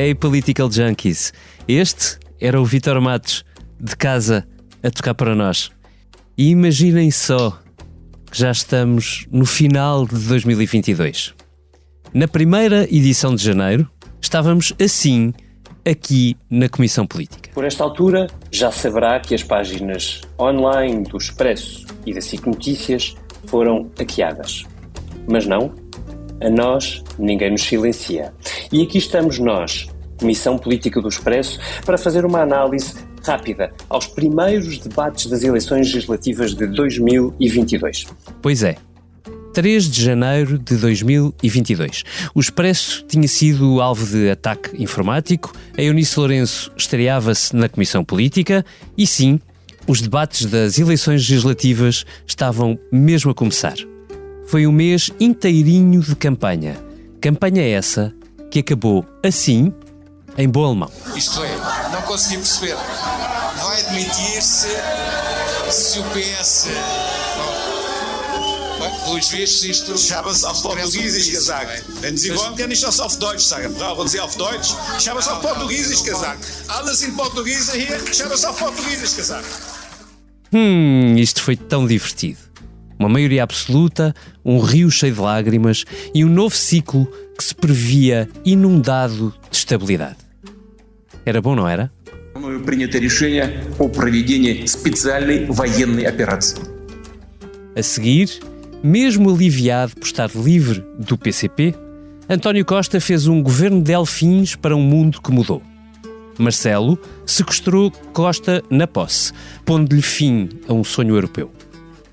Hey Political Junkies, este era o Vítor Matos, de casa, a tocar para nós. E imaginem só que já estamos no final de 2022. Na primeira edição de janeiro, estávamos assim, aqui na Comissão Política. Por esta altura, já saberá que as páginas online do Expresso e da SIC Notícias foram hackeadas. Mas não, a nós ninguém nos silencia. E aqui estamos nós, Comissão Política do Expresso, para fazer uma análise rápida aos primeiros debates das eleições legislativas de 2022. Pois é. 3 de janeiro de 2022. O Expresso tinha sido alvo de ataque informático, a Eunice Lourenço estreava-se na Comissão Política e sim, os debates das eleições legislativas estavam mesmo a começar. Foi um mês inteirinho de campanha. Campanha essa que acabou assim, em bom alemão. Isto é, não consegui perceber. Vai admitir-se se o PS... Pelos vistos, isto... Chama-se auf Portugiesisch gesagt. Wenn Sie wollen, kann ich das auf Deutsch sagen. Brauchen Sie auf Deutsch? Ich habe es auf Portugiesisch gesagt. Alles in Portugiese hier, ich habe es auf Portugiesisch gesagt. Isto foi tão divertido. Uma maioria absoluta, um rio cheio de lágrimas e um novo ciclo que se previa inundado de estabilidade. Era bom, não era? Принято решение о проведении специальной военной операции. A seguir, mesmo aliviado por estar livre do PCP, António Costa fez um governo de delfins para um mundo que mudou. Marcelo sequestrou Costa na posse, pondo-lhe fim a um sonho europeu.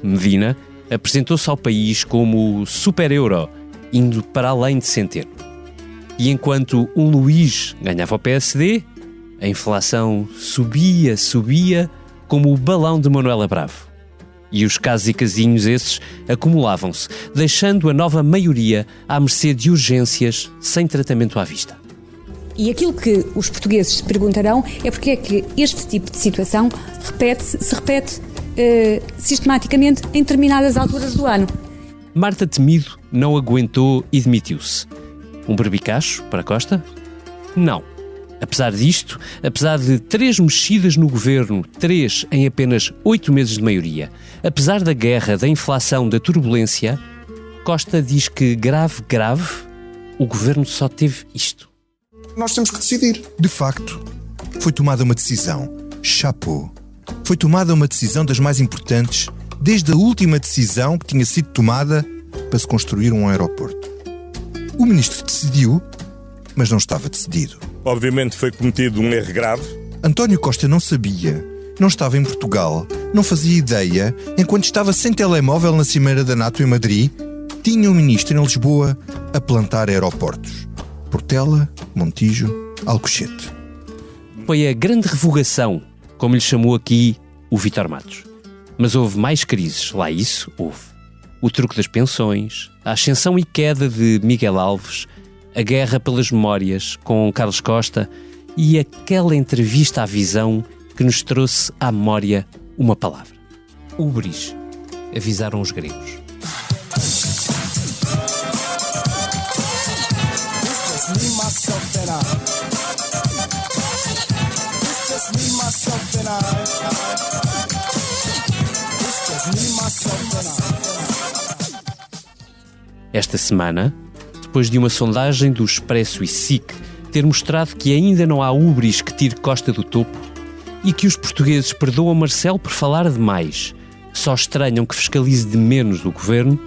Medina apresentou-se ao país como super-euro, indo para além de Centeno. E enquanto um Luís ganhava o PSD, a inflação subia, como o balão de Manuela Bravo. E os casos e casinhos esses acumulavam-se, deixando a nova maioria à mercê de urgências sem tratamento à vista. E aquilo que os portugueses se perguntarão é porque é que este tipo de situação se repete sistematicamente em determinadas alturas do ano. Marta Temido não aguentou e demitiu-se. Um berbicacho para Costa? Não. Apesar disto, apesar de 3 mexidas no governo, 3 em apenas 8 meses de maioria, apesar da guerra, da inflação, da turbulência, Costa diz que grave, o governo só teve isto. Nós temos que decidir. De facto, foi tomada uma decisão. Chapeau. Foi tomada uma decisão das mais importantes, desde a última decisão que tinha sido tomada para se construir um aeroporto. O ministro decidiu, mas não estava decidido. Obviamente foi cometido um erro grave. António Costa não sabia, não estava em Portugal, não fazia ideia, enquanto estava sem telemóvel na Cimeira da NATO em Madrid, tinha um ministro em Lisboa a plantar aeroportos. Portela, Montijo, Alcochete. Foi a grande revogação, como lhe chamou aqui o Vítor Matos. Mas houve mais crises, lá isso houve. O truque das pensões, a ascensão e queda de Miguel Alves, a guerra pelas memórias com Carlos Costa e aquela entrevista à Visão que nos trouxe à memória uma palavra. Ubris, avisaram os gregos. Esta semana, depois de uma sondagem do Expresso e SIC ter mostrado que ainda não há ubris que tire Costa do topo e que os portugueses perdoam Marcelo por falar demais, só estranham que fiscalize de menos o governo,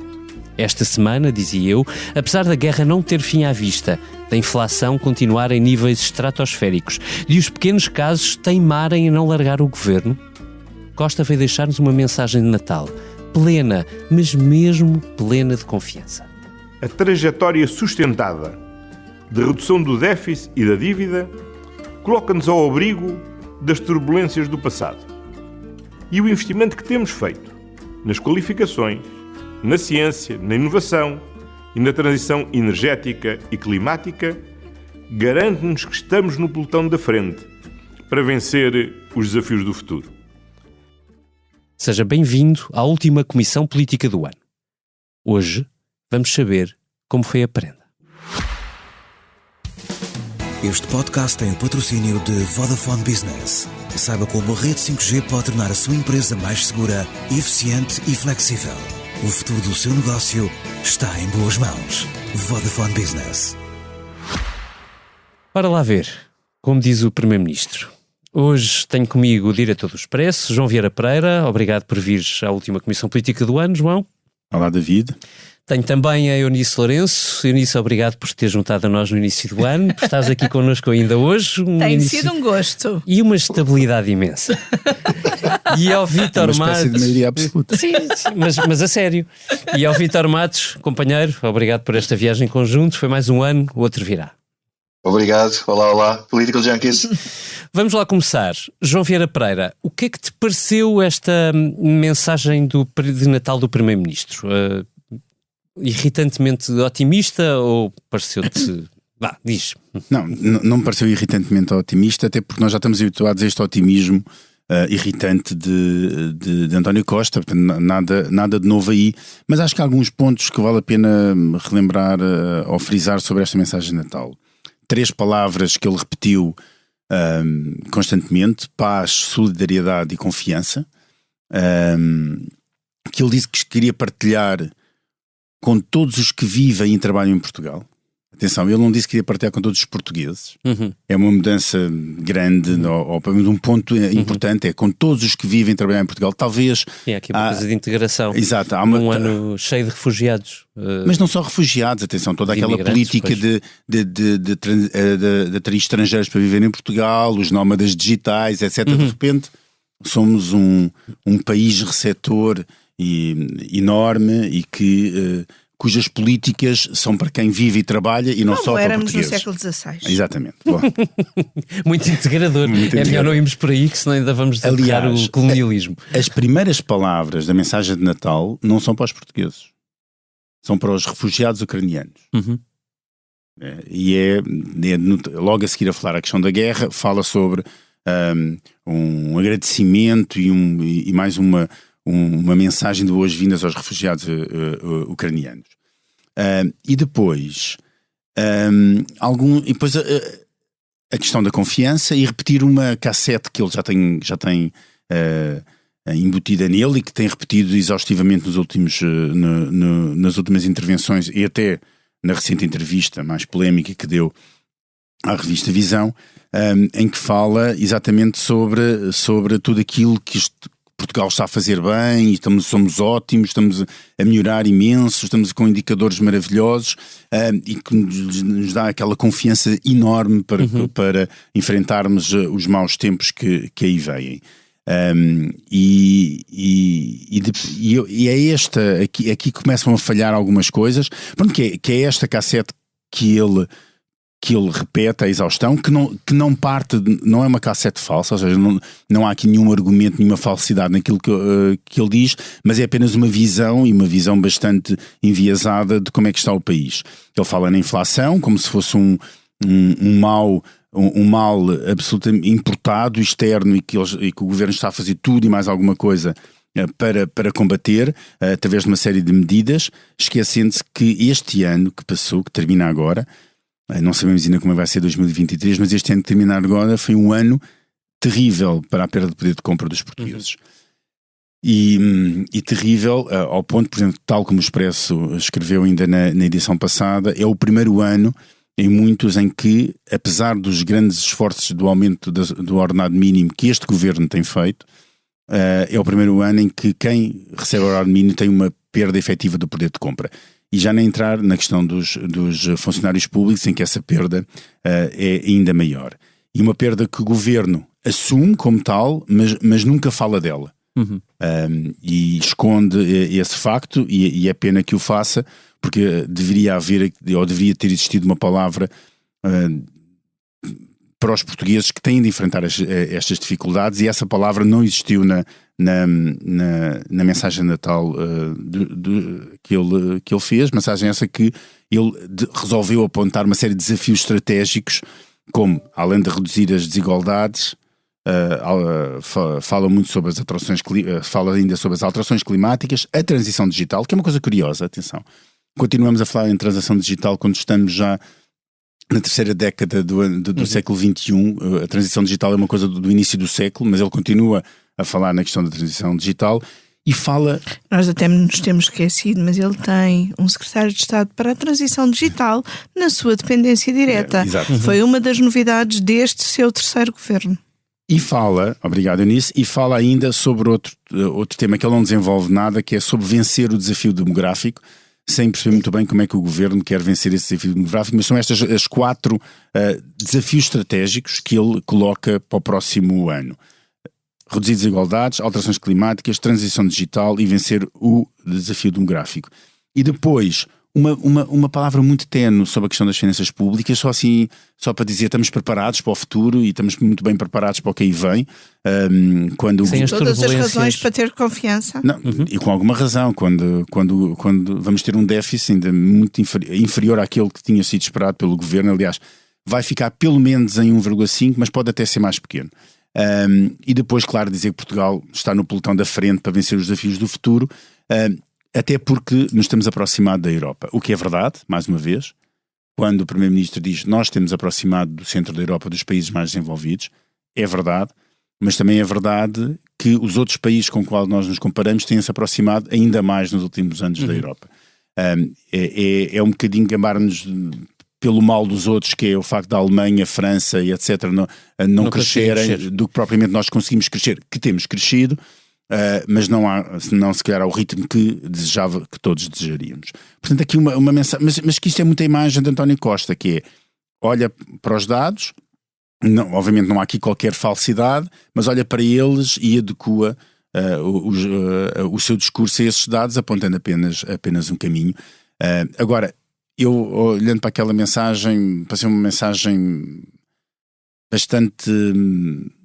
esta semana, dizia eu, apesar da guerra não ter fim à vista, da inflação continuar em níveis estratosféricos, de os pequenos casos teimarem em não largar o governo, Costa veio deixar-nos uma mensagem de Natal, plena, mas mesmo plena de confiança. A trajetória sustentada de redução do déficit e da dívida coloca-nos ao abrigo das turbulências do passado. E o investimento que temos feito nas qualificações, na ciência, na inovação e na transição energética e climática garante-nos que estamos no pelotão da frente para vencer os desafios do futuro. Seja bem-vindo à última Comissão Política do ano. Hoje vamos saber como foi a prenda. Este podcast tem o patrocínio de Vodafone Business. Saiba como a rede 5G pode tornar a sua empresa mais segura, eficiente e flexível. O futuro do seu negócio está em boas mãos. Vodafone Business. Para lá ver, como diz o Primeiro-Ministro. Hoje tenho comigo o diretor do Expresso, João Vieira Pereira. Obrigado por vires à última Comissão Política do ano, João. Olá, David. Tenho também a Eunice Lourenço. Eunice, obrigado por ter juntado a nós no início do ano, por estares aqui connosco ainda hoje. Tem sido um gosto. E uma estabilidade imensa. E ao Vítor Matos... Uma espécie de maioria absoluta. Sim, mas a sério. E ao Vítor Matos, companheiro, obrigado por esta viagem em conjunto. Foi mais um ano, o outro virá. Obrigado. Olá, Political Junkies. Vamos lá começar. João Vieira Pereira, o que é que te pareceu esta mensagem de Natal do Primeiro-Ministro? Irritantemente otimista ou pareceu-te... Vá, diz. Não me pareceu irritantemente otimista, até porque nós já estamos habituados a este otimismo irritante de António Costa, nada de novo aí, mas acho que há alguns pontos que vale a pena relembrar ou frisar sobre esta mensagem de Natal. 3 palavras que ele repetiu constantemente: paz, solidariedade e confiança, que ele disse que queria partilhar com todos os que vivem e trabalham em Portugal. Atenção, ele não disse que queria partilhar com todos os portugueses. É uma mudança grande, ou um ponto importante, é com todos os que vivem e trabalham em Portugal. Talvez... É aqui uma coisa de integração. Exato. Um ano cheio de refugiados. Mas não só refugiados, atenção, toda aquela política de atrair estrangeiros para viver em Portugal, os nómadas digitais, etc. De repente, somos um país receptor enorme e cujas políticas são para quem vive e trabalha e não só para portugueses. Como éramos no século XVI. Exatamente. Muito integrador. É melhor não irmos por aí, que senão ainda vamos desafiar o colonialismo. As primeiras palavras da mensagem de Natal não são para os portugueses. São para os refugiados ucranianos. Logo a seguir a falar a questão da guerra, fala sobre um agradecimento e mais uma mensagem de boas-vindas aos refugiados ucranianos. E depois a questão da confiança, e repetir uma cassete que ele já tem embutida nele e que tem repetido exaustivamente nas últimas intervenções e até na recente entrevista mais polémica que deu à revista Visão, em que fala exatamente sobre tudo aquilo que Portugal está a fazer bem e somos ótimos, estamos a melhorar imenso, estamos com indicadores maravilhosos e que nos dá aquela confiança enorme para enfrentarmos os maus tempos que aí vêm. E é aqui começam a falhar algumas coisas, que é esta cassete que ele repete a exaustão, que não parte, não é uma cassete falsa, ou seja, não há aqui nenhum argumento, nenhuma falsidade naquilo que ele diz, mas é apenas uma visão, e uma visão bastante enviesada de como é que está o país. Ele fala na inflação como se fosse um mal absolutamente importado, externo, e que o governo está a fazer tudo e mais alguma coisa para combater, através de uma série de medidas, esquecendo-se que este ano que passou, que termina agora, não sabemos ainda como vai ser 2023, mas este ano que terminar agora foi um ano terrível para a perda de poder de compra dos portugueses. E terrível ao ponto, por exemplo, tal como o Expresso escreveu ainda na edição passada, é o primeiro ano em muitos em que, apesar dos grandes esforços do aumento do ordenado mínimo que este governo tem feito, é o primeiro ano em que quem recebe o ordenado mínimo tem uma perda efetiva do poder de compra. E já nem entrar na questão dos funcionários públicos, em que essa perda é ainda maior. E uma perda que o governo assume como tal, mas nunca fala dela. E esconde esse facto, e é pena que o faça, porque deveria haver, ou deveria ter existido uma palavra para os portugueses que têm de enfrentar estas dificuldades, e essa palavra não existiu na mensagem de Natal que ele fez, mensagem essa que ele resolveu apontar uma série de desafios estratégicos, como, além de reduzir as desigualdades, fala muito sobre fala ainda sobre as alterações climáticas, a transição digital, que é uma coisa curiosa, atenção. Continuamos a falar em transição digital quando estamos já na terceira década do século XXI. A transição digital é uma coisa do início do século, mas ele continua a falar na questão da transição digital e fala... Nós até nos temos esquecido, mas ele tem um secretário de Estado para a transição digital na sua dependência direta. Foi uma das novidades deste seu terceiro governo. E fala, obrigado Eunice, e fala ainda sobre outro tema que ele não desenvolve nada, que é sobre vencer o desafio demográfico, sem perceber muito bem como é que o governo quer vencer esse desafio demográfico, mas são estas as 4 desafios estratégicos que ele coloca para o próximo ano. Reduzir desigualdades, alterações climáticas, transição digital e vencer o desafio demográfico. E depois, uma palavra muito tenue sobre a questão das finanças públicas, só para dizer, estamos preparados para o futuro e estamos muito bem preparados para o que aí vem. Todas as razões para ter confiança. Não, e com alguma razão, quando vamos ter um déficit ainda muito inferior àquele que tinha sido esperado pelo governo. Aliás, vai ficar pelo menos em 1,5, mas pode até ser mais pequeno. E depois, claro, dizer que Portugal está no pelotão da frente para vencer os desafios do futuro, até porque nos temos aproximado da Europa, o que é verdade, mais uma vez, quando o Primeiro-Ministro diz nós temos aproximado do centro da Europa dos países mais desenvolvidos, é verdade, mas também é verdade que os outros países com os quais nós nos comparamos têm-se aproximado ainda mais nos últimos anos da Europa. É um bocadinho gambar-nos pelo mal dos outros, que é o facto da Alemanha, França e etc. não crescerem do que propriamente nós conseguimos crescer, que temos crescido, mas não se calhar ao ritmo que todos desejaríamos. Portanto, aqui uma mensagem, mas que isto é muita imagem de António Costa, que é, olha para os dados, obviamente não há aqui qualquer falsidade, mas olha para eles e adequa o seu discurso a esses dados, apontando apenas um caminho. Agora, eu olhando para aquela mensagem, passei uma mensagem bastante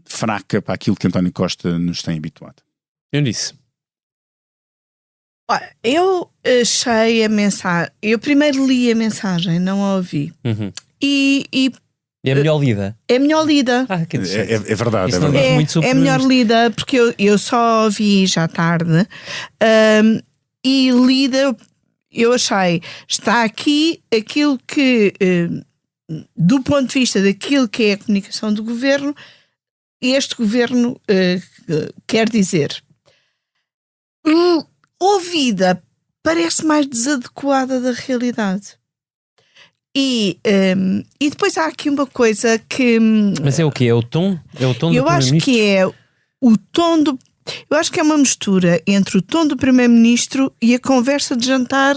fraca para aquilo que António Costa nos tem habituado. Eu disse. Olha, eu achei a mensagem. Eu primeiro li a mensagem, não a ouvi. E é melhor lida. É melhor lida. É verdade. É melhor lida, porque eu só ouvi já tarde. E lida, eu achei, está aqui aquilo que, do ponto de vista daquilo que é a comunicação do governo, este governo quer dizer. Ouvida parece mais desadequada da realidade. E depois há aqui uma coisa que... Mas é o quê? É o tom? É o tom do eu acho que é o tom do... Eu acho que é uma mistura entre o tom do Primeiro-Ministro e a conversa de jantar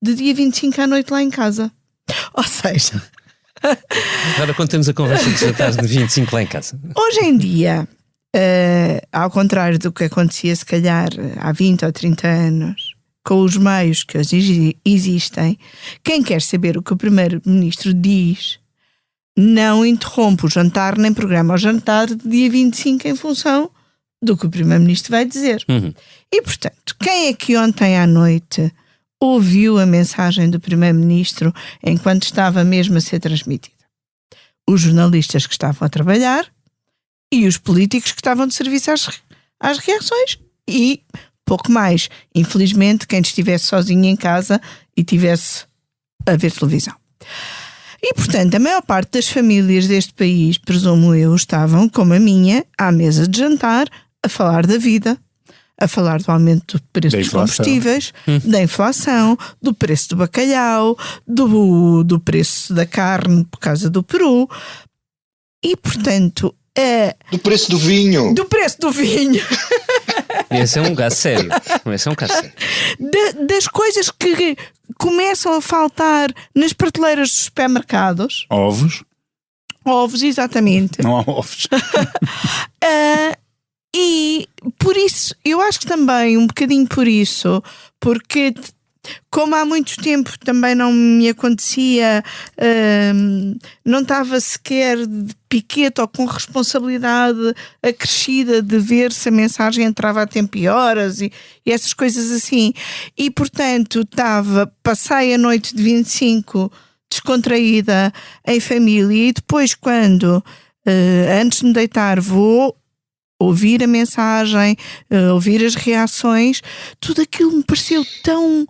de dia 25 à noite lá em casa. Ou seja... Agora contamos a conversa de jantar de 25 lá em casa. Hoje em dia, ao contrário do que acontecia se calhar há 20 ou 30 anos, com os meios que hoje existem, quem quer saber o que o Primeiro-Ministro diz não interrompe o jantar nem programa o jantar de dia 25 em função do que o Primeiro-Ministro vai dizer. E, portanto, quem é que ontem à noite ouviu a mensagem do Primeiro-Ministro enquanto estava mesmo a ser transmitida? Os jornalistas que estavam a trabalhar e os políticos que estavam de serviço às reações e pouco mais. Infelizmente, quem estivesse sozinho em casa e tivesse a ver televisão. E, portanto, a maior parte das famílias deste país, presumo eu, estavam, como a minha, à mesa de jantar, a falar da vida, a falar do aumento do preço dos combustíveis, da inflação, do preço do bacalhau, do preço da carne por causa do Peru. E, portanto... do preço do vinho. Do preço do vinho. Esse é um caso sério. Esse é um caso sério. Das coisas que começam a faltar nas prateleiras dos supermercados. Ovos, exatamente. Não há ovos. E por isso, eu acho que também, um bocadinho por isso, porque como há muito tempo também não me acontecia, não estava sequer de piquete ou com responsabilidade acrescida de ver se a mensagem entrava a tempo e horas e essas coisas assim. E portanto passei a noite de 25 descontraída em família e depois quando, antes de me deitar, vou ouvir a mensagem, ouvir as reações, tudo aquilo me pareceu tão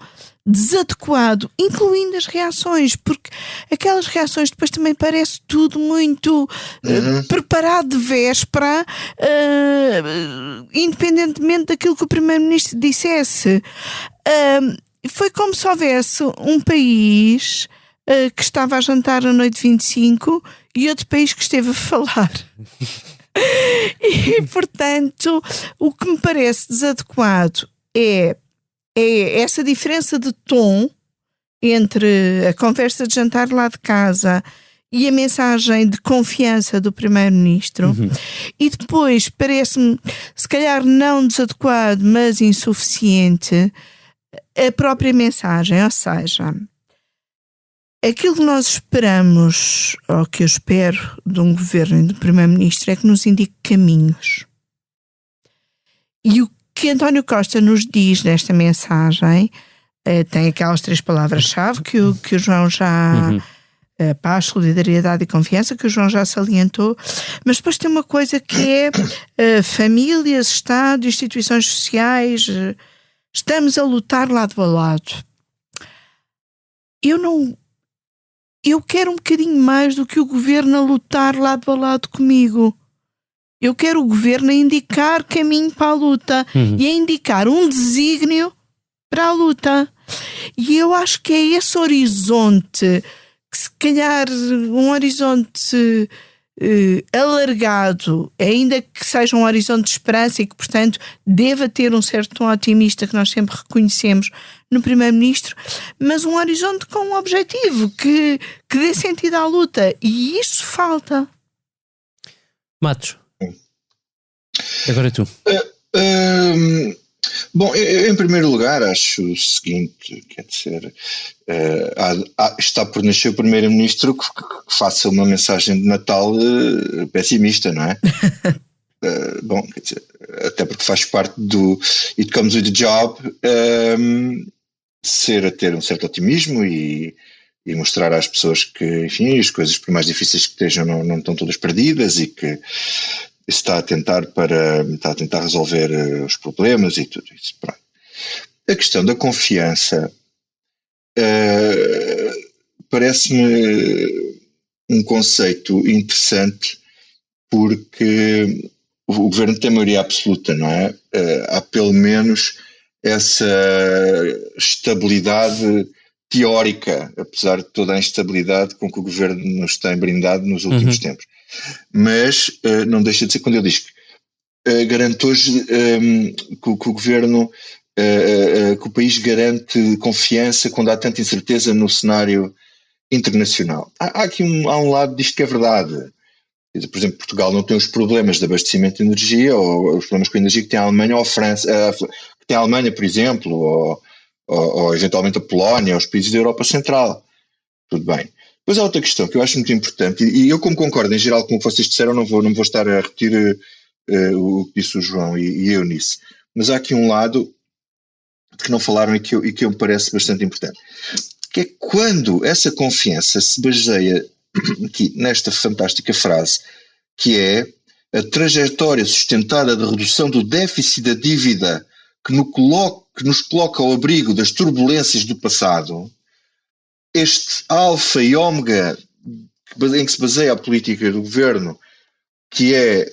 desadequado, incluindo as reações, porque aquelas reações depois também parece tudo muito preparado de véspera, independentemente daquilo que o Primeiro-Ministro dissesse. Foi como se houvesse um país que estava a jantar na noite 25 e outro país que esteve a falar. E, portanto, o que me parece desadequado é essa diferença de tom entre a conversa de jantar lá de casa e a mensagem de confiança do Primeiro-Ministro. E depois parece-me, se calhar não desadequado, mas insuficiente, a própria mensagem. Ou seja, aquilo que nós esperamos, ou que eu espero de um governo e do Primeiro-Ministro, é que nos indique caminhos. E o que António Costa nos diz nesta mensagem tem aquelas 3 palavras-chave que o João já... paz, solidariedade e confiança, que o João já salientou, mas depois tem uma coisa que é famílias, Estado, instituições sociais, estamos a lutar lado a lado. Eu quero um bocadinho mais do que o governo a lutar lado a lado comigo. Eu quero o governo a indicar caminho para a luta e a indicar um desígnio para a luta. E eu acho que é esse horizonte, que se calhar um horizonte alargado, ainda que seja um horizonte de esperança e que, portanto, deva ter um certo tom otimista que nós sempre reconhecemos no Primeiro-Ministro, mas um horizonte com um objetivo que dê sentido à luta. E isso falta. Matos, agora é tu. Bom, eu, em primeiro lugar, acho o seguinte, quer dizer, está por nascer o Primeiro-Ministro que faça uma mensagem de Natal pessimista, não é? Bom, quer dizer, até porque faz parte do It Comes with the Job, a ter um certo otimismo e mostrar às pessoas que, enfim, as coisas, por mais difíceis que estejam, não estão todas perdidas e que está a tentar resolver os problemas e tudo isso. Pronto. A questão da confiança parece-me um conceito interessante, porque o governo tem maioria absoluta, não é? Há pelo menos essa estabilidade teórica, apesar de toda a instabilidade com que o governo nos tem brindado nos últimos tempos. Mas não deixa de ser, quando eu digo que garanto hoje que o governo, que o país garante confiança quando há tanta incerteza no cenário internacional. Há um lado disto que é verdade. Por exemplo, Portugal não tem os problemas de abastecimento de energia, ou os problemas com a energia que tem a Alemanha ou a França, que tem a Alemanha, por exemplo, ou eventualmente a Polónia, ou os países da Europa Central. Tudo bem. Depois há outra questão que eu acho muito importante, e eu, como concordo em geral com o que vocês disseram, não vou estar a repetir o que disse o João e eu nisso. Mas há aqui um lado que não falaram e que me parece bastante importante, que é quando essa confiança se baseia aqui nesta fantástica frase, que é a trajetória sustentada de redução do déficit da dívida que nos coloca ao abrigo das turbulências do passado. Este alfa e ômega em que se baseia a política do governo, que é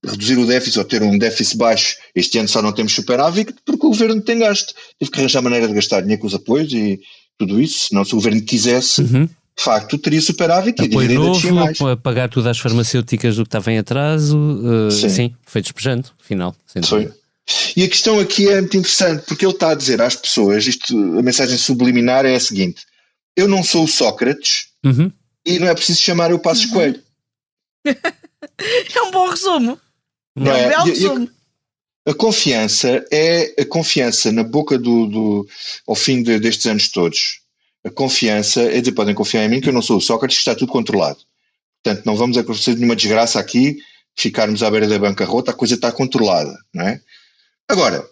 reduzir o déficit ou ter um déficit baixo. Este ano só não temos superávit porque o governo tem gasto. Teve que arranjar maneira de gastar dinheiro com os apoios e tudo isso. Senão, se o governo quisesse, de facto, teria superávit e apoio dívida descia mais. Novo, pagar tudo às farmacêuticas do que estava em atraso. Sim, foi despejando, afinal. Foi. E a questão aqui é muito interessante, porque ele está a dizer às pessoas, a mensagem subliminar é a seguinte: eu não sou o Sócrates e não é preciso chamar o Passos Coelho. É um bom resumo. Não é um belo resumo. A confiança é a confiança na boca ao fim destes anos todos. A confiança é dizer, podem confiar em mim que eu não sou o Sócrates, que está tudo controlado. Portanto, não vamos acontecer nenhuma desgraça aqui, ficarmos à beira da bancarrota, a coisa está controlada, não é? Agora,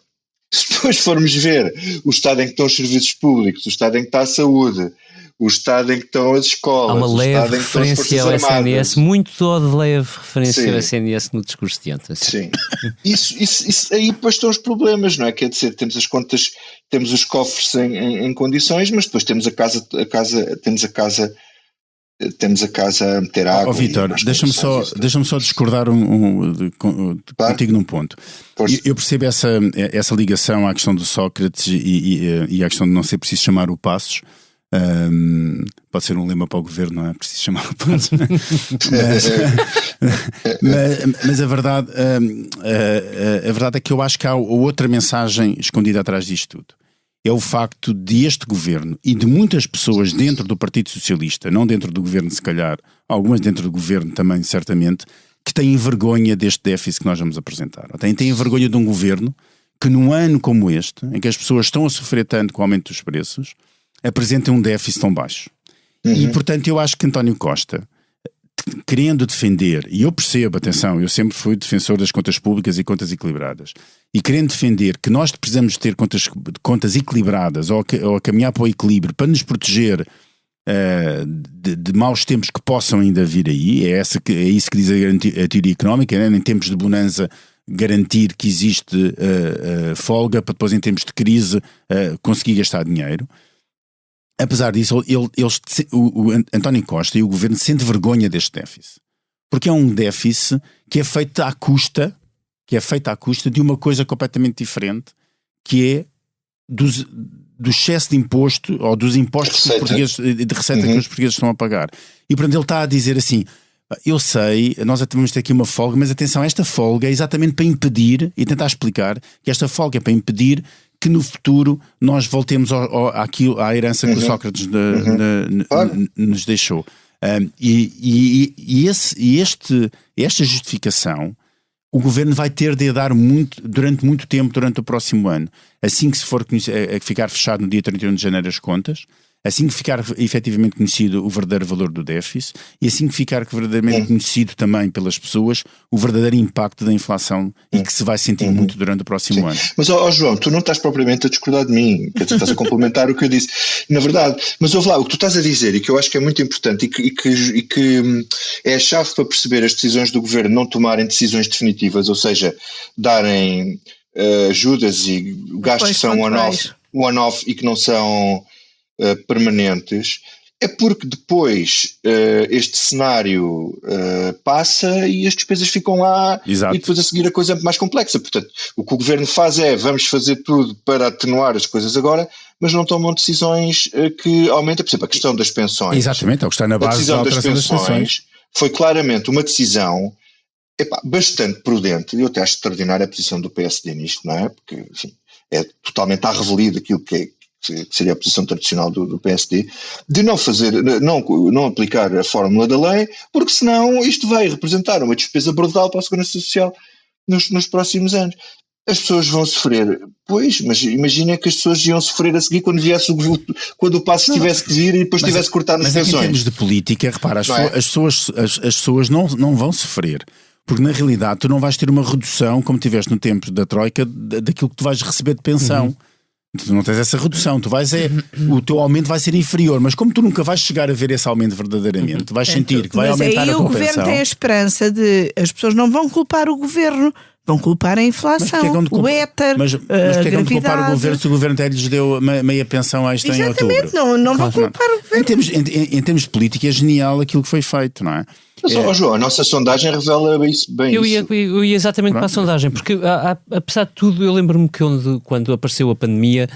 se depois formos ver o estado em que estão os serviços públicos, o estado em que está a saúde, o estado em que estão as escolas, há uma o leve estado em que estão as referência ao Forças Armadas. SNS, muito de leve referência ao SNS no discurso de ontem. Sim. Isso aí depois estão os problemas, não é? Quer dizer, temos temos os cofres em condições, mas depois temos a casa a meter água. Vítor, deixa-me só discordar contigo num ponto. Eu percebo essa ligação à questão do Sócrates e à questão de não ser preciso chamar o Passos. Pode ser um lema para o governo, não é preciso chamar o Passos. mas a verdade é que eu acho que há outra mensagem escondida atrás disto tudo. É o facto de este governo e de muitas pessoas dentro do Partido Socialista, não dentro do governo se calhar, algumas dentro do governo também certamente, que têm vergonha deste déficit que nós vamos apresentar. Têm vergonha de um governo que num ano como este, em que as pessoas estão a sofrer tanto com o aumento dos preços, apresentem um déficit tão baixo. E portanto eu acho que António Costa, querendo defender, e eu percebo, atenção, eu sempre fui defensor das contas públicas e contas equilibradas, e querendo defender que nós precisamos ter contas equilibradas ou a caminhar para o equilíbrio para nos proteger de maus tempos que possam ainda vir aí, é isso que diz a teoria económica, né? Em tempos de bonança garantir que existe folga para depois em tempos de crise conseguir gastar dinheiro. Apesar disso, o António Costa e o governo sentem vergonha deste déficit. Porque é um déficit que é feito à custa de uma coisa completamente diferente, que é do excesso de imposto, ou dos impostos de receita que os portugueses estão a pagar. E portanto ele está a dizer assim, eu sei, nós vamos ter aqui uma folga, mas atenção, esta folga é exatamente para impedir, e tentar explicar que esta folga é para impedir que no futuro nós voltemos à herança que o Sócrates nos deixou. Esta justificação o governo vai ter de dar durante muito tempo, durante o próximo ano. Assim que se for ficar fechado no dia 31 de janeiro as contas, assim que ficar efetivamente conhecido o verdadeiro valor do déficit e assim que ficar verdadeiramente conhecido também pelas pessoas o verdadeiro impacto da inflação e que se vai sentir muito durante o próximo ano. Mas, João, tu não estás propriamente a discordar de mim, que tu estás a complementar o que eu disse. Na verdade, mas ouve lá, o que tu estás a dizer e que eu acho que é muito importante e que é a chave para perceber as decisões do governo não tomarem decisões definitivas, ou seja, darem ajudas e gastos que são one-off e que não são permanentes, é porque depois este cenário passa e as despesas ficam lá. Exato. E depois a seguir a coisa é mais complexa. Portanto, o que o governo faz é vamos fazer tudo para atenuar as coisas agora, mas não tomam decisões que aumentem, por exemplo, a questão das pensões. Exatamente, é o que está na base da alteração das pensões. Foi claramente uma decisão bastante prudente, e eu até acho extraordinária a posição do PSD nisto, não é? Porque, enfim, é totalmente à revelia daquilo que seria a posição tradicional do PSD, de não aplicar a fórmula da lei, porque senão isto vai representar uma despesa brutal para a Segurança Social nos próximos anos. As pessoas vão sofrer, pois, mas imagina que as pessoas iam sofrer a seguir quando o passo tivesse que vir e depois tivesse que cortar nas pensões. Mas em termos de política, repara, as pessoas não vão sofrer. Porque na realidade tu não vais ter uma redução, como tiveste no tempo da Troika, daquilo que tu vais receber de pensão. Tu não tens essa redução, o teu aumento vai ser inferior, mas como tu nunca vais chegar a ver esse aumento verdadeiramente, vais sentir que vai aumentar a tua pensão. Mas aí o governo tem a esperança de as pessoas não vão culpar o governo, vão culpar a inflação, o éter, mas porque é que vão culpar o governo se o governo até lhes deu meia pensão a em outubro? Exatamente, não vão culpar o governo. Em termos de política é genial aquilo que foi feito, não é? Mas, João, a nossa sondagem revela bem eu isso. Eu ia exatamente para a sondagem, porque apesar de tudo, eu lembro-me que quando apareceu a pandemia,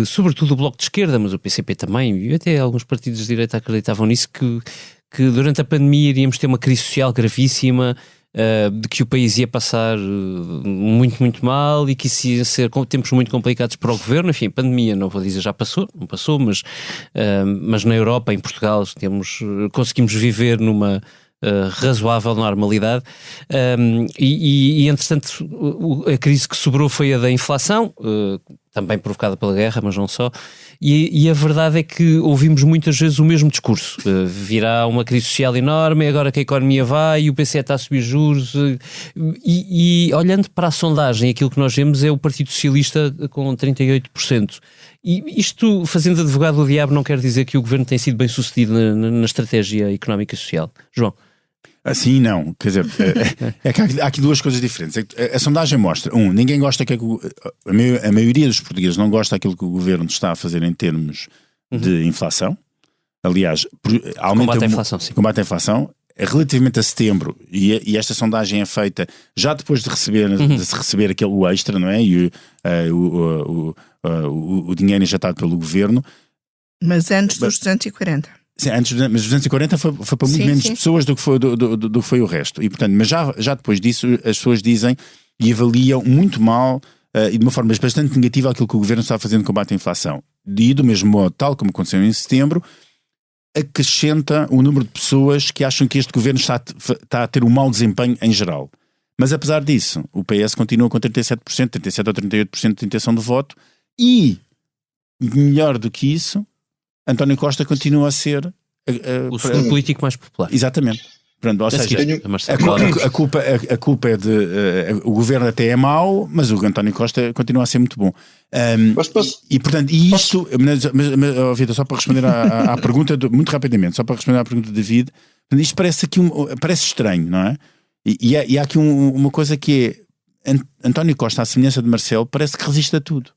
sobretudo o Bloco de Esquerda, mas o PCP também, e até alguns partidos de direita acreditavam nisso, que durante a pandemia iríamos ter uma crise social gravíssima, de que o país ia passar muito, muito mal e que isso ia ser tempos muito complicados para o governo. Enfim, a pandemia, não vou dizer já passou, não passou, mas na Europa, em Portugal, conseguimos viver numa razoável normalidade, e entretanto a crise que sobrou foi a da inflação, também provocada pela guerra, mas não só, e a verdade é que ouvimos muitas vezes o mesmo discurso, virá uma crise social enorme, agora que a economia vai e o BCE está a subir juros, e olhando para a sondagem, aquilo que nós vemos é o Partido Socialista com 38%. E isto, fazendo advogado do diabo, não quer dizer que o governo tem sido bem sucedido na estratégia económica e social. João? Assim não, quer dizer, é que há aqui duas coisas diferentes. A sondagem mostra, ninguém gosta que a maioria dos portugueses não gosta daquilo que o governo está a fazer em termos de inflação. Aliás, combate à inflação, sim. Combate à inflação. Relativamente a setembro, e esta sondagem é feita já depois de se receber aquele extra, não é? E o dinheiro injetado pelo governo. Mas antes dos 240. Sim, mas 240 foi para muito menos pessoas do que foi o resto. E, portanto, mas já depois disso as pessoas dizem e avaliam muito mal e de uma forma bastante negativa aquilo que o governo está fazendo no combate à inflação. E do mesmo modo, tal como aconteceu em setembro, acrescenta o número de pessoas que acham que este governo está a ter um mau desempenho em geral. Mas apesar disso, o PS continua com 37% ou 38% de intenção de voto e, melhor do que isso, António Costa continua a ser o segundo político mais popular. Exatamente. Pronto, ou seja, a culpa é o governo até é mau, mas o António Costa continua a ser muito bom. E portanto, isto, Vitor, só para responder à pergunta, muito rapidamente, só para responder à pergunta de David, isto parece aqui parece estranho, não é? E há aqui uma coisa que é António Costa, à semelhança de Marcelo, parece que resiste a tudo.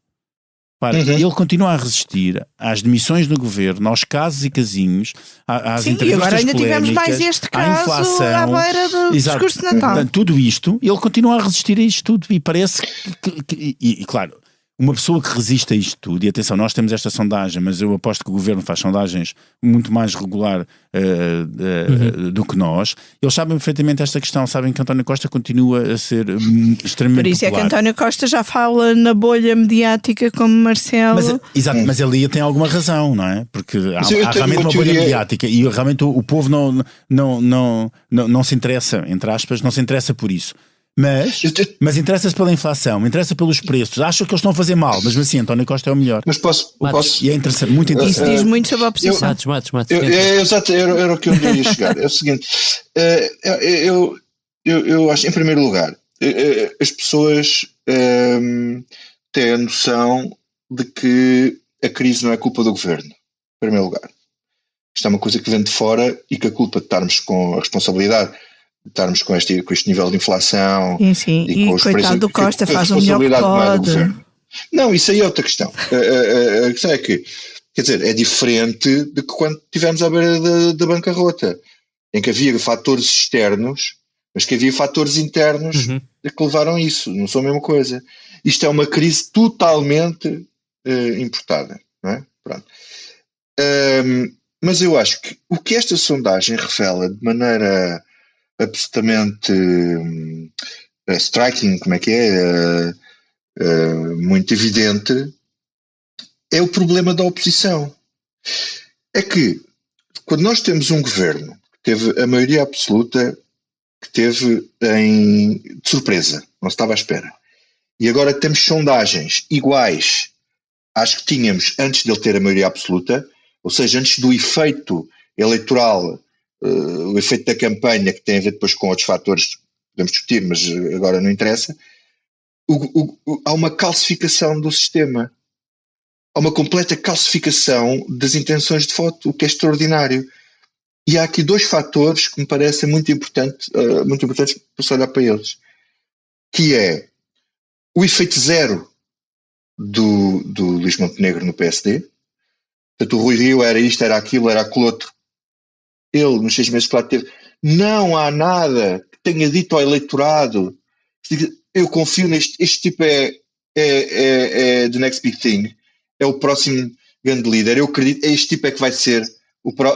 Ele continua a resistir às demissões do governo, aos casos e casinhos, às entrevistas e agora ainda polémicas, tivemos mais este caso à inflação, à beira do discurso de Natal. Portanto, tudo isto, ele continua a resistir a isto tudo e parece que claro, uma pessoa que resiste a isto tudo, e atenção, nós temos esta sondagem, mas eu aposto que o governo faz sondagens muito mais regular do que nós, eles sabem perfeitamente esta questão, sabem que António Costa continua a ser extremamente Por isso popular. É que António Costa já fala na bolha mediática como Marcelo. Exato, mas ali tem alguma razão, não é? Porque há realmente uma bolha mediática e realmente o povo não se interessa, entre aspas, não se interessa por isso. Mas interessa-se pela inflação, interessa pelos preços, acho que eles estão a fazer mal, mas assim, António Costa é o melhor. Mas posso? E é interessante, muito interessante. Isso diz muito sobre a oposição. Exato, era o que eu ia chegar. É o seguinte, eu acho, em primeiro lugar, as pessoas têm a noção de que a crise não é culpa do governo, em primeiro lugar. Isto é uma coisa que vem de fora e que a culpa de estarmos com a responsabilidade estarmos com este nível de inflação e com os coitado do Costa faz o melhor que pode. Não, isso aí é outra questão. A questão é que, quer dizer, é diferente de que quando estivemos à beira da bancarrota, em que havia fatores externos, mas que havia fatores internos que levaram a isso. Não são a mesma coisa. Isto é uma crise totalmente importada, não é? Pronto. Mas eu acho que o que esta sondagem revela de maneira absolutamente striking, como é que é? Muito evidente, é o problema da oposição. É que, quando nós temos um governo que teve a maioria absoluta, que teve de surpresa, não se estava à espera, e agora temos sondagens iguais às que tínhamos antes de ele ter a maioria absoluta, ou seja, antes do efeito eleitoral, o efeito da campanha, que tem a ver depois com outros fatores, podemos discutir, mas agora não interessa, há uma calcificação do sistema. Há uma completa calcificação das intenções de voto, o que é extraordinário. E há aqui dois fatores que me parecem muito importantes para se olhar para eles, que é o efeito zero do Luís Montenegro no PSD. Portanto, o Rui Rio era isto, era aquilo, era aquilo outro. Ele, nos 6 meses que lá teve, não há nada que tenha dito ao eleitorado. Eu confio neste, este tipo é the next big thing, é o próximo grande líder, eu acredito, este tipo é que vai ser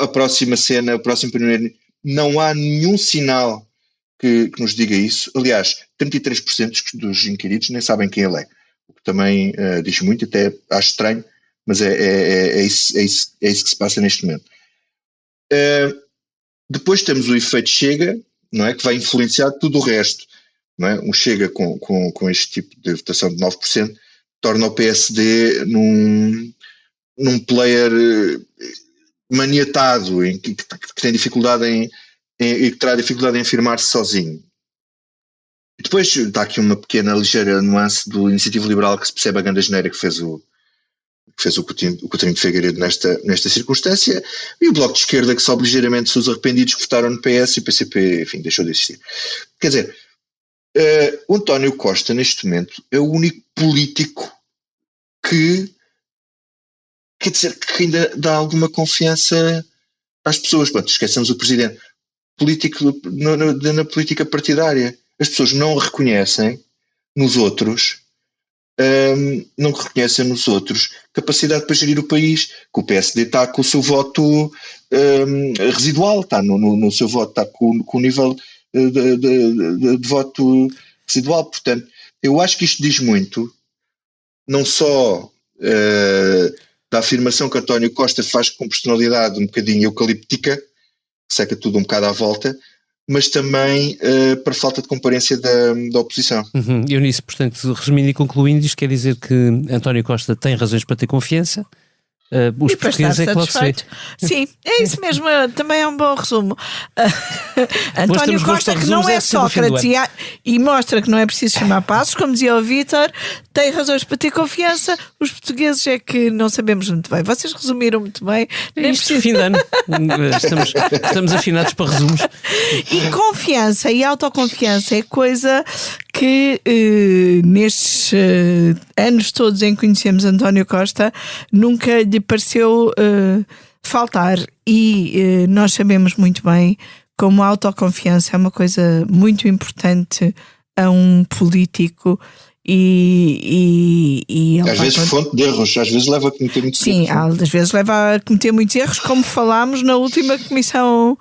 a próxima cena, o próximo primeiro. Não há nenhum sinal que nos diga isso. Aliás, 33% dos inquiridos nem sabem quem ele é, o que também diz muito, até acho estranho, mas é isso que se passa neste momento. Depois temos o efeito Chega, não é, que vai influenciar tudo o resto. Não é? Um Chega com este tipo de votação de 9% torna o PSD num player maniatado, que tem dificuldade e que terá dificuldade em afirmar-se sozinho. E depois está aqui uma pequena, ligeira nuance do Iniciativa Liberal, que se percebe a grande asneira que que fez o Coutinho de Figueiredo nesta circunstância, e o Bloco de Esquerda, que sobe ligeiramente os arrependidos que votaram no PS, e o PCP, enfim, deixou de existir. Quer dizer, o António Costa, neste momento, é o único político que, quer dizer, que ainda dá alguma confiança às pessoas. Pronto, esquecemos o presidente. Político na política partidária. As pessoas não reconhecem nos outros, capacidade para gerir o país, que o PSD está com o seu voto residual, está no seu voto, está com o nível de voto residual. Portanto, eu acho que isto diz muito, não só da afirmação que António Costa faz com personalidade um bocadinho eucalíptica, que seca tudo um bocado à volta, mas também para falta de comparência da oposição. Eu nisso, portanto, resumindo e concluindo, isto quer dizer que António Costa tem razões para ter confiança. Os portugueses é que logo se vê. Sim, é isso mesmo, também é um bom resumo. António Costa, que não é Sócrates e mostra que não é preciso chamar passos, como dizia o Vítor, tem razões para ter confiança. Os portugueses é que não sabemos muito bem. Vocês resumiram muito bem. Nem preciso... fim de ano. Estamos afinados para resumos. E confiança e autoconfiança é coisa que nestes anos todos em que conhecemos António Costa nunca lhe pareceu faltar, e nós sabemos muito bem como a autoconfiança é uma coisa muito importante a um político e às vezes fonte de erros, às vezes leva a cometer muitos erros. Sim, às vezes leva a cometer muitos erros, como falámos na última comissão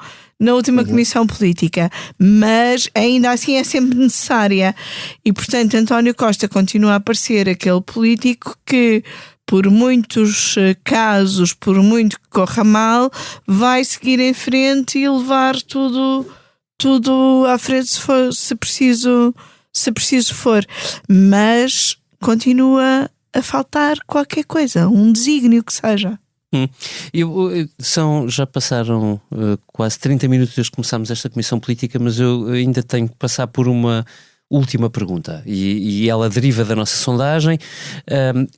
política, mas ainda assim é sempre necessária, e portanto António Costa continua a parecer aquele político que, por muitos casos, por muito que corra mal, vai seguir em frente e levar tudo à frente se preciso for, mas continua a faltar qualquer coisa, um desígnio que seja. Já passaram quase 30 minutos desde que começámos esta comissão política, mas eu ainda tenho que passar por uma última pergunta, e ela deriva da nossa sondagem,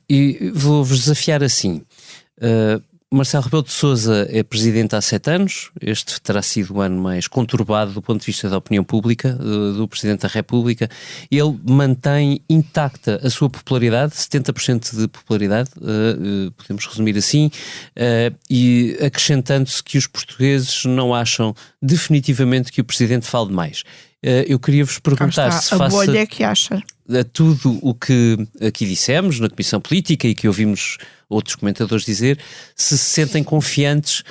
e vou-vos desafiar assim. Marcelo Rebelo de Sousa é presidente há 7 anos, este terá sido o ano mais conturbado do ponto de vista da opinião pública, do Presidente da República. Ele mantém intacta a sua popularidade, 70% de popularidade, podemos resumir assim, e acrescentando-se que os portugueses não acham definitivamente que o Presidente fale demais. Eu queria-vos perguntar se a bolha é que acha a tudo o que aqui dissemos na Comissão Política e que ouvimos outros comentadores dizer, se sentem confiantes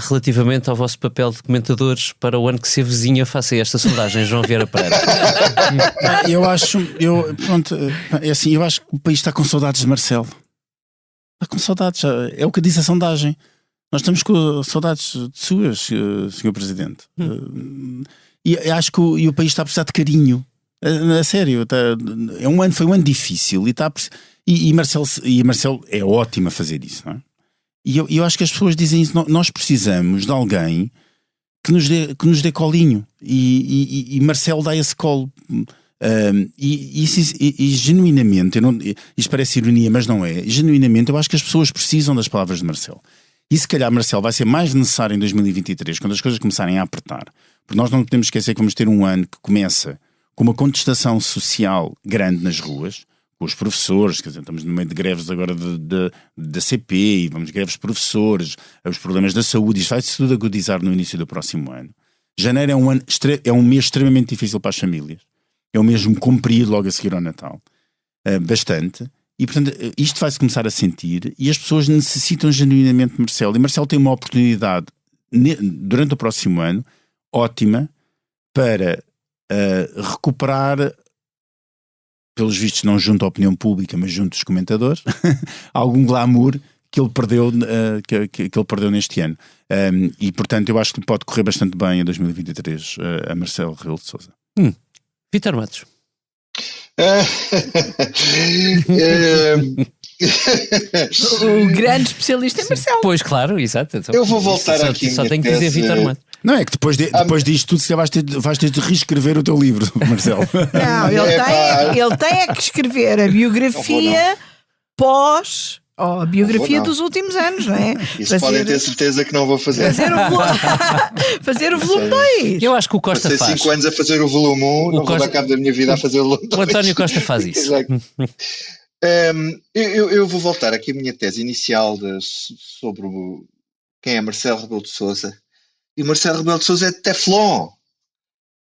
relativamente ao vosso papel de comentadores para o ano que se avizinha. Faça esta sondagem, João Vieira Pereira. Eu acho que o país está com saudades de Marcelo. Está com saudades, é o que diz a sondagem. Nós estamos com saudades de suas, Sr. Presidente. E acho que o país está a precisar de carinho. A sério, foi um ano difícil e Marcelo é ótimo a fazer isso, não é? E eu acho que as pessoas dizem isso. Nós precisamos de alguém que nos dê colinho, e Marcelo dá esse colo. E genuinamente, isto parece ironia, mas não é. Genuinamente, eu acho que as pessoas precisam das palavras de Marcelo. E se calhar Marcelo vai ser mais necessário em 2023, quando as coisas começarem a apertar. Porque nós não podemos esquecer que vamos ter um ano que começa com uma contestação social grande nas ruas, com os professores, quer dizer, estamos no meio de greves agora da CP, e vamos greves de professores, os problemas da saúde, isto vai-se tudo agudizar no início do próximo ano. Janeiro é um mês extremamente difícil para as famílias, é um mês comprido logo a seguir ao Natal, bastante, e portanto isto vai-se começar a sentir, e as pessoas necessitam genuinamente de Marcelo, e Marcelo tem uma oportunidade durante o próximo ano ótima para recuperar, pelos vistos não junto à opinião pública, mas junto dos comentadores, algum glamour que ele perdeu, que ele perdeu neste ano. E portanto eu acho que pode correr bastante bem em 2023 a Marcelo Rebelo de Sousa. Vítor Matos. O grande especialista é Marcelo. Pois, claro, exato. Então, eu vou voltar aqui. Só tenho que dizer Vítor Matos. Não, é que depois disto tudo vais ter de reescrever o teu livro, Marcelo. Não, ele tem é que escrever a biografia pós Ou a biografia dos últimos anos, não é? Isso podem ter certeza que não vou fazer. Fazer o volume 2. Eu acho que o Costa Passei faz. 5 anos a fazer o volume 1, não vou dar cabo da minha vida a fazer o volume 2. O António Costa faz isso. Exato. Eu vou voltar aqui à minha tese inicial sobre quem é Marcelo Rebelo de Sousa. E Marcelo Rebelo de Sousa é de Teflon.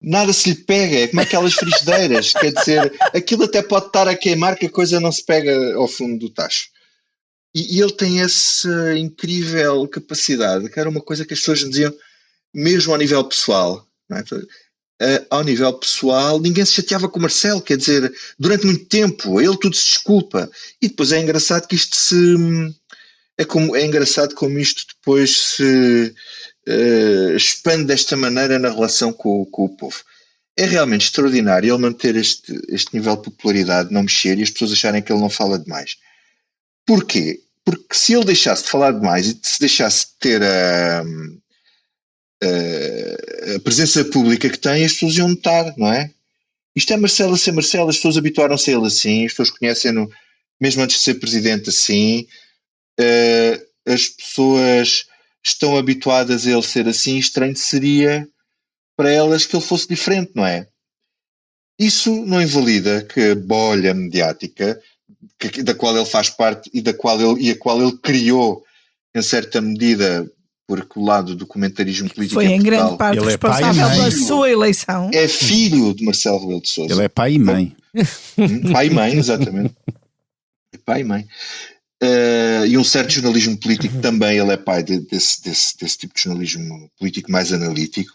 Nada se lhe pega, é como aquelas frigideiras. Quer dizer, aquilo até pode estar a queimar que a coisa não se pega ao fundo do tacho. E ele tem essa incrível capacidade, que era uma coisa que as pessoas diziam, mesmo ao nível pessoal. Não é? Ao nível pessoal, ninguém se chateava com o Marcelo, quer dizer, durante muito tempo, ele tudo se desculpa. E depois é engraçado que isto é engraçado como isto depois se expande desta maneira na relação com o povo. É realmente extraordinário ele manter este nível de popularidade, não mexer, e as pessoas acharem que ele não fala demais. Porquê? Porque se ele deixasse de falar demais e se deixasse de ter a presença pública que tem, as pessoas iam notar, não é? Isto é Marcelo a ser Marcelo, as pessoas habituaram-se a ele assim, as pessoas conhecem-no mesmo antes de ser presidente assim, as pessoas estão habituadas a ele ser assim, estranho seria para elas que ele fosse diferente, não é? Isso não invalida que a bolha mediática da qual ele faz parte e a qual ele criou em certa medida, porque o lado do comentarismo político foi em Portugal, grande parte responsável pela sua eleição. É filho de Marcelo Rebelo de Sousa. Ele é pai e mãe. Pai e mãe, exatamente. Pai e mãe. E um certo jornalismo político também, ele é pai desse tipo de jornalismo político mais analítico.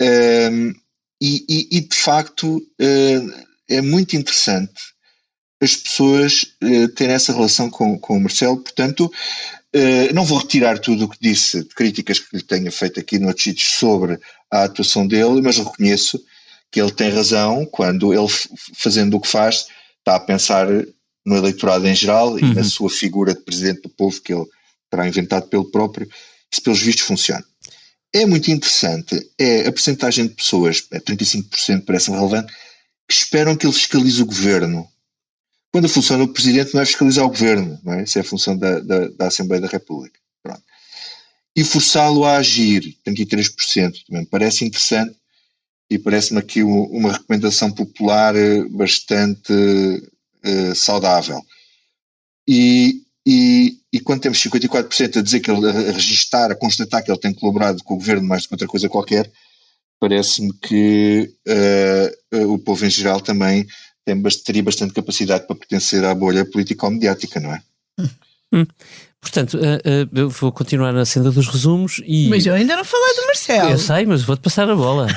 E de facto é muito interessante as pessoas terem essa relação com o Marcelo. Portanto, não vou retirar tudo o que disse de críticas que lhe tenha feito aqui noutros sítios sobre a atuação dele, mas reconheço que ele tem razão quando ele, fazendo o que faz, está a pensar no eleitorado em geral e na sua figura de presidente do povo que ele terá inventado pelo próprio. Isso, pelos vistos, funciona. É muito interessante, a percentagem de pessoas, 35% parece-me relevante, que esperam que ele fiscalize o governo. Quando a função do presidente não é fiscalizar o governo, não é? Isso é a função da Assembleia da República. Pronto. E forçá-lo a agir, 33%, também me parece interessante e parece-me aqui uma recomendação popular bastante saudável. E quando temos 54% a dizer que ele, a registar, a constatar que ele tem colaborado com o governo mais do que outra coisa qualquer, parece-me que o povo em geral também teria bastante capacidade para pertencer à bolha político-mediática, não é? Portanto, eu vou continuar na senda dos resumos e... Mas eu ainda não falei do Marcelo. Eu sei, mas vou-te passar a bola.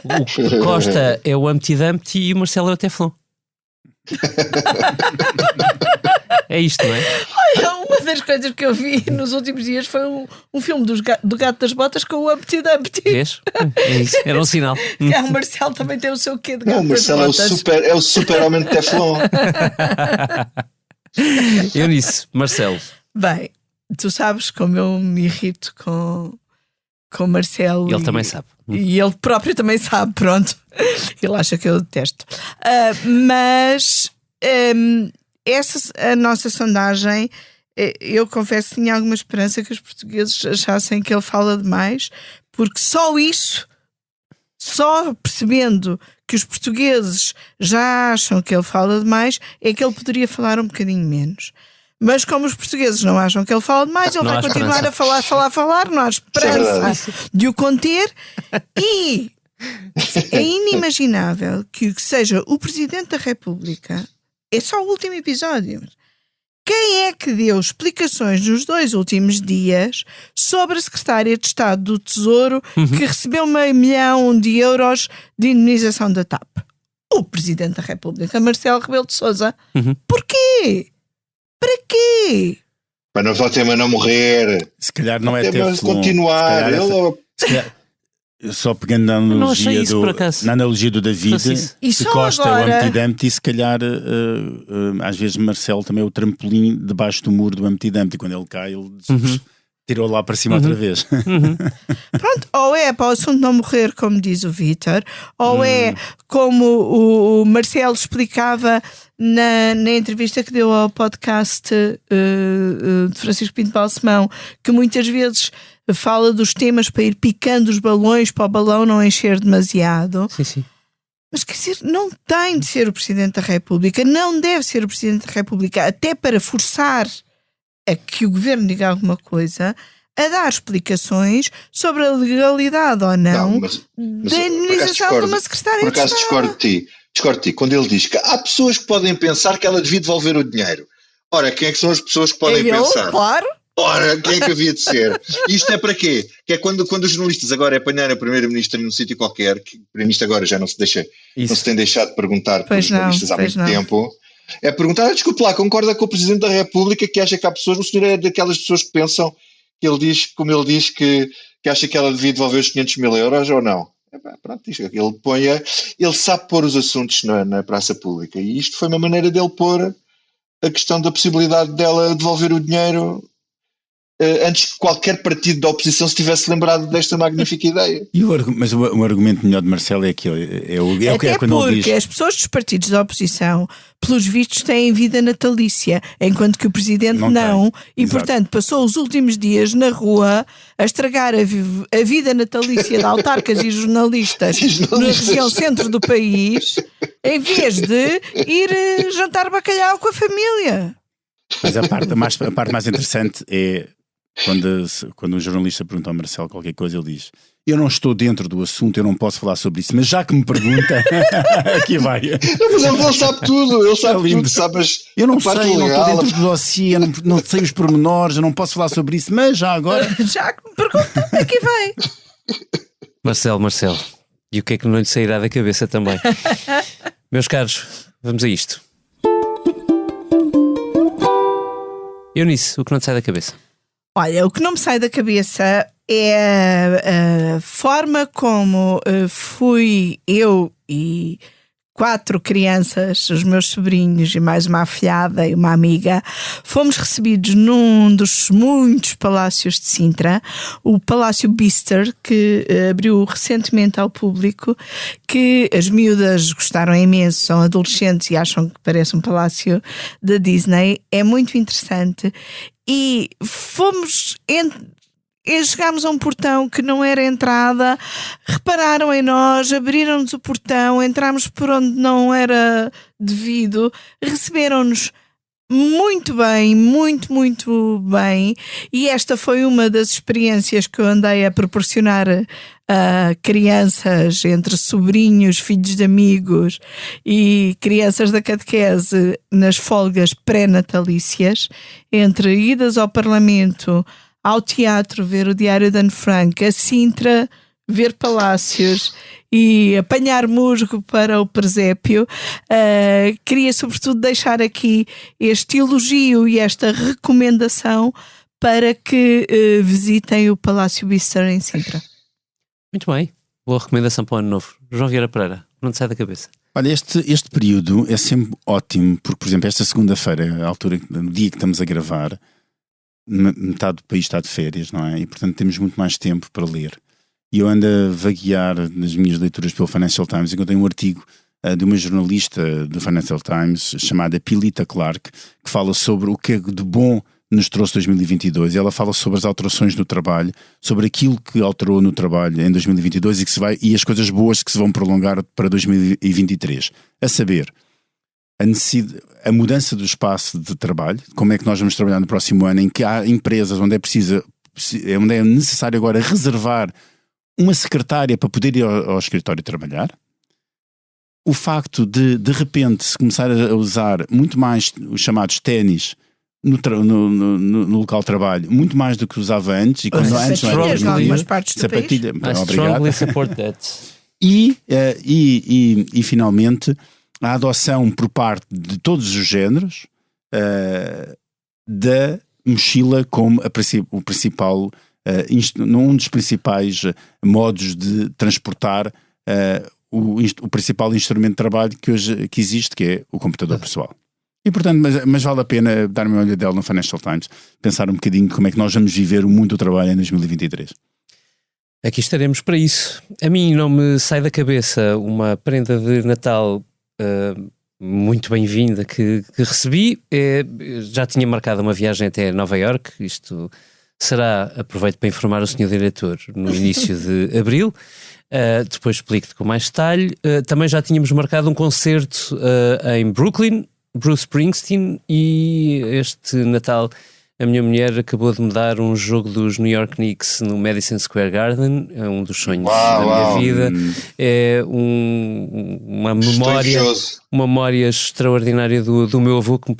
O Costa é o Humpty Dumpty e o Marcelo é o Teflon. É isto, não é? Olha, uma das coisas que eu vi nos últimos dias foi um filme do Gato das Botas com o Humpty Dumpty. Vês? É isso, era um sinal. O Marcelo também tem o seu quê de Gato das Botas. O Marcelo é o super homem de Teflon. Eu nisso, Marcelo. Bem, tu sabes como eu me irrito com o Marcelo. Ele também sabe. E ele próprio também sabe, pronto. Ele acha que eu detesto. Mas a nossa sondagem, eu confesso que tinha alguma esperança que os portugueses achassem que ele fala demais, porque só percebendo que os portugueses já acham que ele fala demais, é que ele poderia falar um bocadinho menos. Mas como os portugueses não acham que ele fala demais, ele vai continuar a falar, não há esperança de o conter. E é inimaginável que seja o Presidente da República, é só o último episódio. Quem é que deu explicações nos 2 últimos dias sobre a Secretária de Estado do Tesouro que recebeu €500 mil de indemnização da TAP? O Presidente da República, Marcelo Rebelo de Sousa. Porquê? Para quê? Para não o tema não morrer. Se calhar não é Teflon. Continuar. Só pegando na analogia do David, se Costa agora... é o Humpty Dumpty, se calhar às vezes Marcelo também é o trampolim debaixo do muro do Humpty Dumpty. Quando ele cai, ele Tirou lá para cima outra vez. Pronto, ou é para o assunto não morrer, como diz o Vítor, ou é como o Marcelo explicava na entrevista que deu ao podcast de Francisco Pinto Balsemão, que muitas vezes fala dos temas para ir picando os balões para o balão não encher demasiado. Sim. Mas quer dizer, não tem de ser o Presidente da República, não deve ser o Presidente da República, até para forçar a que o Governo diga alguma coisa, a dar explicações sobre a legalidade ou não da indemnização de uma secretária de Estado. Por acaso discordo de ti, quando ele diz que há pessoas que podem pensar que ela devia devolver o dinheiro. Ora, quem é que são as pessoas que podem pensar? Claro. Ora, quem é que havia de ser? Isto é para quê? Que é quando os jornalistas agora apanharem a Primeira-Ministra num sítio qualquer, que o Primeiro-Ministro agora já não se tem deixado de perguntar pelos jornalistas há muito tempo, é perguntar, desculpe lá, concorda com o Presidente da República que acha que há pessoas, o senhor é daquelas pessoas que pensam que ele diz, como ele diz, que acha que ela devia devolver os 500 mil euros ou não? Pronto, ele sabe pôr os assuntos na praça pública, e isto foi uma maneira dele pôr a questão da possibilidade dela devolver o dinheiro antes que qualquer partido da oposição se tivesse lembrado desta magnífica ideia. Mas o argumento melhor de Marcelo é aquele. Até porque as pessoas dos partidos da oposição, pelos vistos, têm vida natalícia, enquanto que o Presidente não e, portanto, passou os últimos dias na rua a estragar a vida natalícia de autarcas e jornalistas na região centro do país, em vez de ir jantar bacalhau com a família. Mas a parte mais interessante é quando um jornalista pergunta ao Marcelo qualquer coisa, ele diz: eu não estou dentro do assunto, eu não posso falar sobre isso, mas já que me pergunta, aqui vai. Mas ele sabe tudo, sabes? Eu não sei, eu não estou dentro do dossiê, não sei os pormenores, eu não posso falar sobre isso, mas já agora. Já que me pergunta, aqui vai. Marcelo, e o que é que não lhe sairá da cabeça também? Meus caros, vamos a isto. Eunice, o que não te sai da cabeça? Olha, o que não me sai da cabeça é a forma como fui eu e 4 crianças, os meus sobrinhos e mais uma afilhada e uma amiga, fomos recebidos num dos muitos palácios de Sintra, o Palácio Bicester, que abriu recentemente ao público, que as miúdas gostaram imenso, são adolescentes e acham que parece um palácio da Disney. É muito interessante. E chegámos a um portão que não era entrada, repararam em nós, abriram-nos o portão, entramos por onde não era devido, receberam-nos muito bem, muito bem, e esta foi uma das experiências que eu andei a proporcionar a crianças, entre sobrinhos, filhos de amigos e crianças da catequese nas folgas pré-natalícias, entre idas ao Parlamento, ao teatro, ver o Diário de Anne Frank, a Sintra, ver palácios e apanhar musgo para o presépio. Queria sobretudo deixar aqui este elogio e esta recomendação para que visitem o Palácio Bicester em Sintra. Muito bem, boa recomendação para o ano novo. João Vieira Pereira, não te sai da cabeça? Olha, este período é sempre ótimo, porque, por exemplo, esta segunda-feira, a altura, no dia que estamos a gravar, metade do país está de férias, não é? E, portanto, temos muito mais tempo para ler. E eu ando a vaguear nas minhas leituras pelo Financial Times, encontrei um artigo de uma jornalista do Financial Times chamada Pilita Clark, que fala sobre o que é de bom nos trouxe 2022, e ela fala sobre as alterações no trabalho, sobre aquilo que alterou no trabalho em 2022 e as coisas boas que se vão prolongar para 2023. A saber, a mudança do espaço de trabalho, como é que nós vamos trabalhar no próximo ano, em que há empresas onde é necessário agora reservar uma secretária para poder ir ao escritório trabalhar. O facto de repente se começar a usar muito mais os chamados ténis no local de trabalho, muito mais do que usava antes, e quando antes não era algumas partes do sapatilha, país. Strongly support that. E finalmente a adoção por parte de todos os géneros da mochila como o principal, um dos principais modos de transportar o principal instrumento de trabalho que existe, que é o computador pessoal. E portanto, mas vale a pena dar uma olhadela no Financial Times, pensar um bocadinho como é que nós vamos viver o mundo do trabalho em 2023. Aqui estaremos para isso. A mim não me sai da cabeça uma prenda de Natal muito bem-vinda que recebi. Já tinha marcado uma viagem até Nova Iorque. Isto será, aproveito para informar o Sr. Diretor, no início de abril. Depois explico-te com mais detalhe. Também já tínhamos marcado um concerto em Brooklyn, Bruce Springsteen, e este Natal a minha mulher acabou de me dar um jogo dos New York Knicks no Madison Square Garden. É um dos sonhos da minha vida. É uma memória extraordinária do meu avô, que me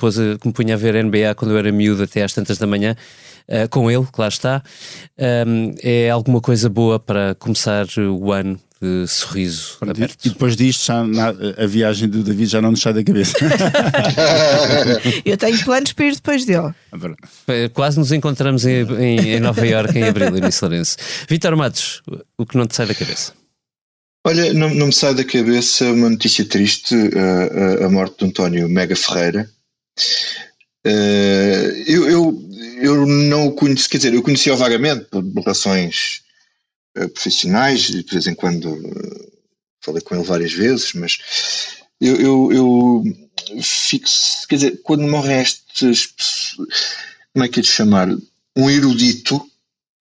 punha a ver NBA quando eu era miúdo até às tantas da manhã, com ele, que lá está. É alguma coisa boa para começar o ano de sorriso aberto. E depois disto, a viagem do David já não nos sai da cabeça. Eu tenho planos para ir depois dele. Quase nos encontramos em Nova Iorque em abril, em Lourenço. Vítor Matos, o que não te sai da cabeça? Olha, não me sai da cabeça uma notícia triste, a morte de António Mega Ferreira. Eu não o conheci, quer dizer, eu conhecia-o vagamente por relações profissionais, e de vez em quando falei com ele várias vezes, mas eu fico, quer dizer, quando morrem estes, como é que é de chamar, um erudito,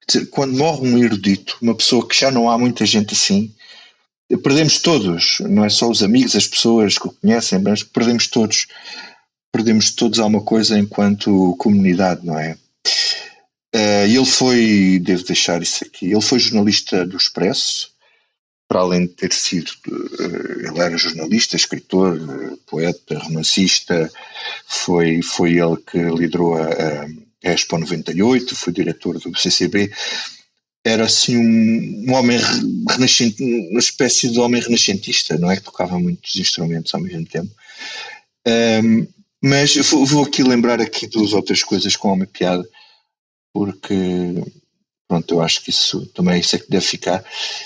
quer dizer, quando morre um erudito, uma pessoa que já não há muita gente assim, perdemos todos, não é só os amigos, as pessoas que o conhecem, mas perdemos todos alguma coisa enquanto comunidade, não é? Ele foi, devo deixar isso aqui, ele foi jornalista do Expresso, para além de ter sido, ele era jornalista, escritor, poeta, romancista, foi ele que liderou a Expo 98, foi diretor do CCB, era assim um homem renascente, uma espécie de homem renascentista, não é? Que tocava muitos instrumentos ao mesmo tempo. Mas vou aqui lembrar aqui duas outras coisas com uma piada, porque pronto, eu acho que isso também é que deve ficar.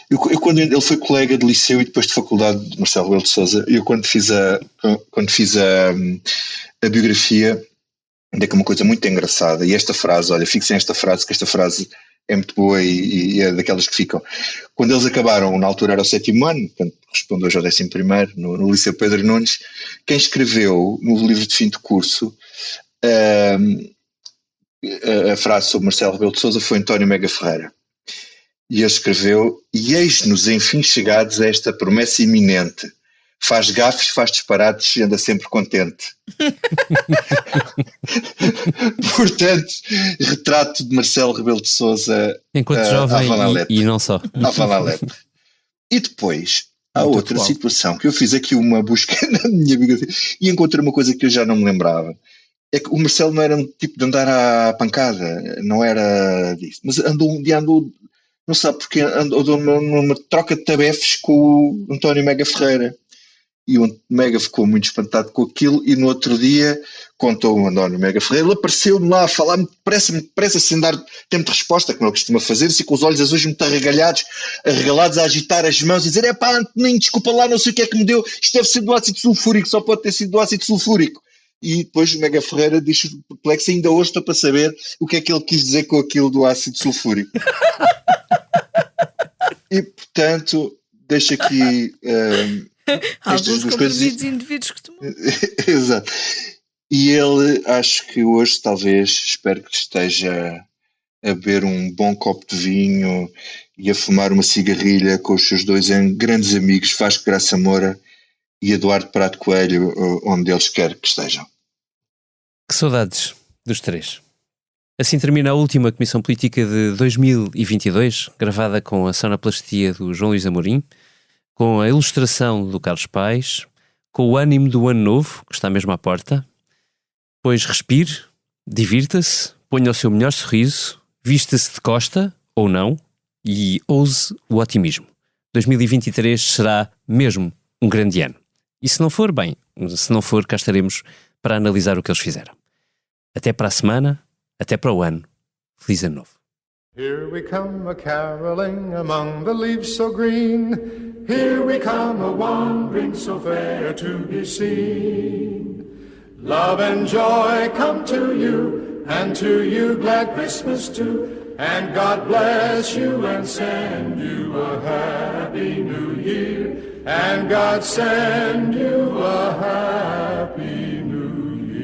Eu quando ele foi colega de liceu e depois de faculdade de Marcelo Rebelo de Sousa, eu quando fiz a biografia, ainda que uma coisa muito engraçada, e esta frase, olha, fixem esta frase, que esta frase é muito boa e é daquelas que ficam. Quando eles acabaram, na altura era o 7º ano, portanto respondo hoje ao 11º, no Liceu Pedro Nunes, quem escreveu no livro de fim de curso a frase sobre Marcelo Rebelo de Sousa foi António Mega Ferreira. E ele escreveu: e eis-nos enfim chegados a esta promessa iminente. Faz gafes, faz disparates e anda sempre contente. Portanto, retrato de Marcelo Rebelo de Sousa enquanto jovem e não só. E depois há outra situação que eu fiz aqui uma busca na minha biografia e encontrei uma coisa que eu já não me lembrava. É que o Marcelo não era um tipo de andar à pancada, não era disso, mas andou, não sabe porque, andou numa troca de tabefes com o António Mega Ferreira. E o Mega ficou muito espantado com aquilo e no outro dia contou o António Mega Ferreira, ele apareceu-me lá a falar muito depressa, sem dar tempo de resposta, como ele costuma fazer, assim, com os olhos azuis muito arregalados, a agitar as mãos e dizer: nem desculpa lá, não sei o que é que me deu, isto deve ser do ácido sulfúrico, só pode ter sido do ácido sulfúrico. E depois o Mega Ferreira diz perplexo, ainda hoje estou para saber o que é que ele quis dizer com aquilo do ácido sulfúrico. E portanto, deixo aqui alguns comprimidos indivíduos que tomam. Exato. E ele, acho que hoje talvez, espero que esteja a beber um bom copo de vinho e a fumar uma cigarrilha com os seus dois grandes amigos, Vasco Graça Moura e Eduardo Prado Coelho, onde eles quer que estejam. Que saudades dos três. Assim termina a última Comissão Política de 2022, gravada com a sonoplastia do João Luís Amorim, com a ilustração do Carlos Paes, com o ânimo do ano novo, que está mesmo à porta. Pois respire, divirta-se, ponha o seu melhor sorriso, vista-se de costa, ou não, e ouse o otimismo. 2023 será mesmo um grande ano. E se não for, bem, se não for, cá estaremos para analisar o que eles fizeram. Até para a semana, até para o ano. Feliz ano novo. Here we come a-caroling among the leaves so green. Here we come a-wandering so fair to be seen. Love and joy come to you, and to you glad Christmas too. And God bless you and send you a happy new year. And God send you a happy new year.